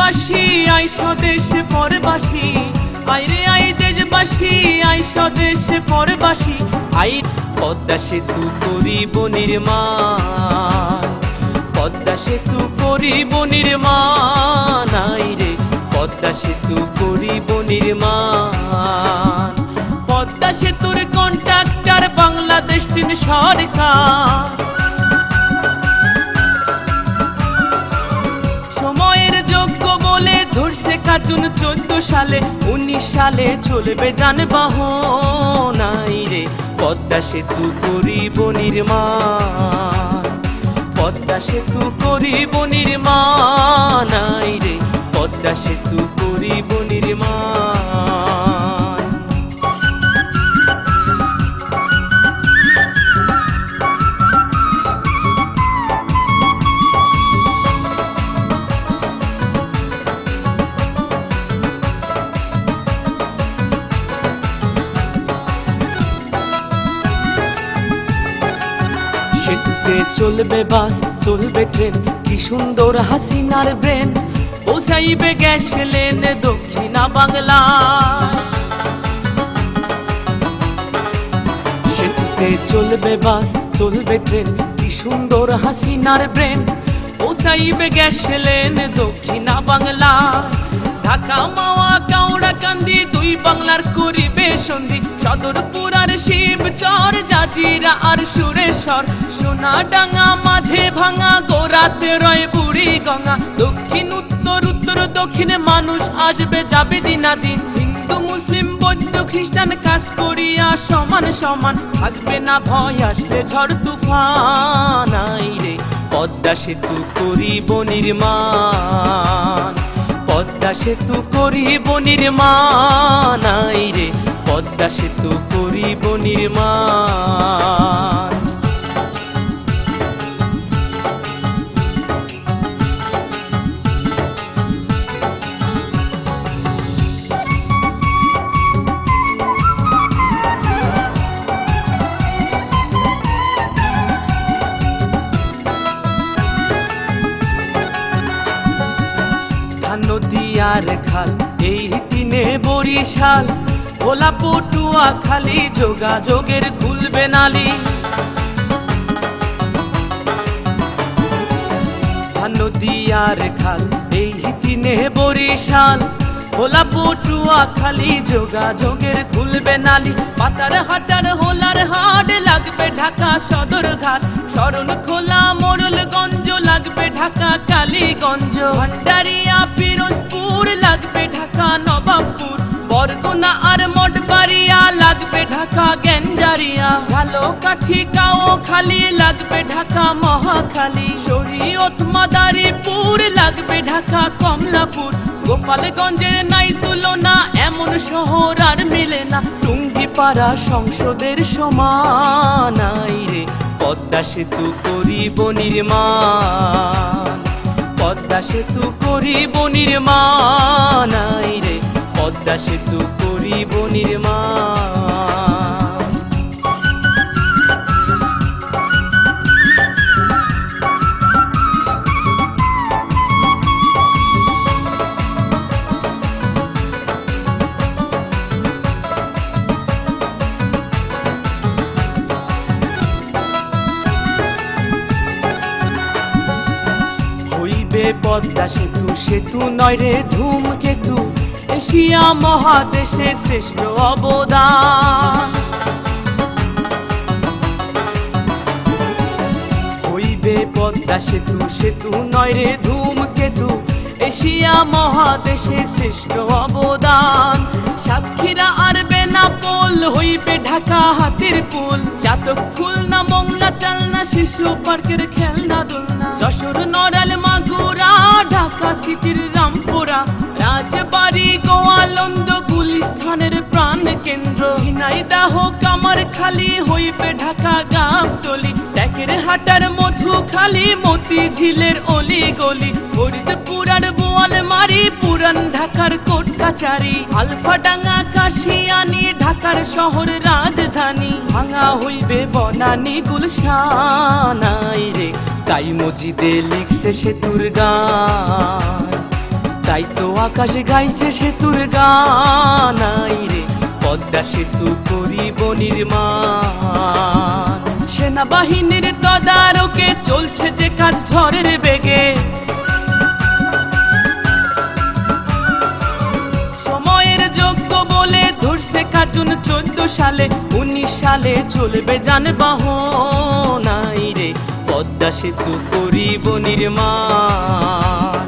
দেশবাসী আই স্বদেশে পরবাসী, আইরে আই দেশবাসী আই স্বদেশে পরবাসী, আই পদ্মা সেতু করিব নির্মাণ, পদ্মা সেতু করিব নির্মাণ, আইরে পদ্মা সেতু করিব নির্মাণ। পদ্মা সেতুর কন্ট্রাক্টর বাংলাদেশ চীন সরকার, সময়ের যোগ্য বলে ধরছে কার্যুন 14 সালে, 19 সালে চলবে যানবাহন, আইরে পদ্মা সেতু করিব নির্মাণ, পদ্মা সেতু করিব নির্মাণ, আইরে পদ্মা সেতু করিব নির্মাণ। সেতুতে চলবে বাস চলবে ট্রেন, কি সুন্দর হাসিনার ব্রেন, পৌঁছাইবে গ্যাস লেন দক্ষিণা বাংলা। সেতুতে চলবে বাস চলবে ট্রেন, কি সুন্দর হাসিনার ব্রেন, পৌঁছাইবে গ্যাস লেন দক্ষিণা বাংলা। ঢাকা মাওয়া কাউড়া কান্দি দুই বাংলার করিবে সন্ধি, সদরপুর আর শিবচর জাজিরা আর সুরেশ্বর, সোনাডাঙ্গা মাঝে ভাঙা গোরাতে রয় বুড়ি গঙ্গা। দক্ষিণ উত্তর উত্তর দক্ষিণে মানুষ আসবে যাবে দিনাদিন, হিন্দু মুসলিম বৌদ্ধ খ্রিস্টান কাজ করিয়া সমান সমান, থাকবে না ভয় আসলে ঝড় তুফান, আইরে পদ্মা সেতু করিব নির্মাণ, পদ্মা সেতু করিব নির্মাণ, আইরে পদ্মা সেতু করিব নির্মাণ। নদী আর খাল এই দিনে বরিশাল, ভোলা পটুয়া খালি যোগাযোগের খুলবে নালি। নদী আর খাল এই দিনে বরিশাল, ভোলা পটুয়া খালি যোগাযোগের খুলবে নালি। পাতার হাটার হোলার হাট লাগবে ঢাকা সদর ঘাট, শরণ খোলা মোড়লগঞ্জ লাগবে ঢাকা কালীগঞ্জ, ভান্ডারিয়া পিরোজপুর লাগবে ঢাকা নবাবপুর, বরগুনা আর মঠবাড়িয়া লাগবে ঢাকা গেন্ডারিয়া, ঝালকাঠি কাও খালি লাগবে ঢাকা মহাখালী, শরীয়ত মাদারীপুর লাগবে ঢাকা কমলাপুর, গোপালগঞ্জের নাই তুলনা এমন শহর আর মিলে না, টুঙ্গিপাড়া সংসদের সমান, আইরে পদ্মা সেতু করিব নির্মাণ, পদ্মা সেতু করিব নির্মাণ, আইরে পদ্মা সেতু করিব নির্মাণ। পদ্মা সেতু সেতু নয় রে ধূমকেতু, এশিয়া মহাদেশে শ্রেষ্ঠ অবদান, হইবে পদ্মা সেতু সেতু নয় রে ধূমকেতু, এশিয়া মহাদেশে শ্রেষ্ঠ অবদান। সাতক্ষীরা আর বেনাপোল হইবে ঢাকা হাতির পুল, চাতক খুলনা মংলা চালনা শিশু পার্কের খেলনা দোলনা, যশোর নড়াল মাগুরা ঢাকা সিটির রামপুরা, রাজবাড়ি গোয়ালন্দ গুলিস্তানের প্রাণ কেন্দ্র, ঝিনাইদহ কামারখালী হইবে ঢাকা গাবতলী, ট্যাকের হাটার মধুখালী মতিঝিলের অলি গলি, ফরিদপুর আর বোয়ালমারি পুরান ঢাকার কোট কাচারি, আলফাডাঙ্গা কাশিয়ানি ঢাকার শহর রাজধানী, ভাঙা হইবে বনানী গুলশান, আইরে কাই মজিদে লিখছে সেতুর গান, তাই তো আকাশে গাইছে সেতুর গান, আই রে পদ্মা সেতু করিব নির্মাণ। সেনাবাহিনীর তদারকে চলছে যে কাজ ঝড়ের বেগে, সময়ের যোগ্য বলে ধরছে কার্টুন 14 সালে, 19 সালে চলবে যানবাহন, আই রে পদ্মা সেতু করিব নির্মাণ।